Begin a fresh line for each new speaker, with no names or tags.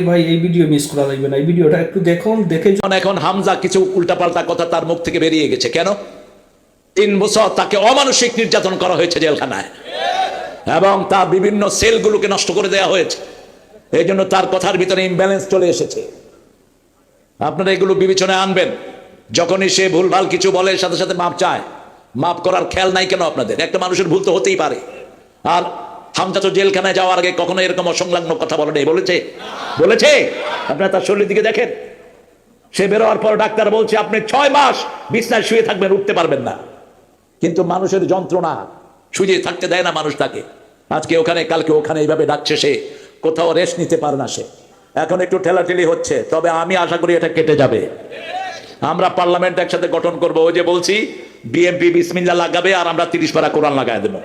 ভাই এই video miss করা লাগবে না, এই ভিডিওটা একটু দেখুন, দেখে
এখন হামজা কিছু উল্টাপাল্টা কথা তার মুখ থেকে বেরিয়ে গেছে। কেন? 3 বছর তাকে অমানসিক নির্যাতন করা হয়েছে জেলখানায়, এবং তার বিভিন্ন সেলগুলোকে নষ্ট করে দেওয়া হয়েছে। এই জন্য তার কথার ভিতরে ইমব্যালেন্স চলে এসেছে। আপনারা এগুলো বিবেচনায় আনবেন। যখনই সে ভুলভাল কিছু বলে সাথে সাথে মাপ চায়। মাপ করার খেয়াল নাই কেন আপনাদের? একটা মানুষের ভুল তো হতেই পারে। আর হামজা তো জেলখানায় যাওয়ার আগে কখনো এরকম অসংলগ্ন কথা বলে নেই, বলেছে? বলেছে? আপনারা তার শরীরের দিকে দেখেন। সে বেরোয়ার পর ডাক্তার বলছে আপনি 6 মাস বিছনায় শুয়ে থাকবেন, উঠতে পারবেন না। কিন্তু মানুষের যন্ত্রণা শুয়ে থাকতে দেয় না মানুষ তাকে। আজকে ওখানে, কালকে ওখানে, এইভাবে ডাকছে সে, কোথাও রেস্ট নিতে পারে না সে। এখন একটু ঠেলাঠেলি হচ্ছে, তবে আমি আশা করি এটা কেটে যাবে। আমরা পার্লামেন্ট একসাথে গঠন করব। ওই যে বলছি বিএমপি বিসমিল্লাহ লাগাবে আর আমরা 30 পারা কোরআন লাগাই দেবো।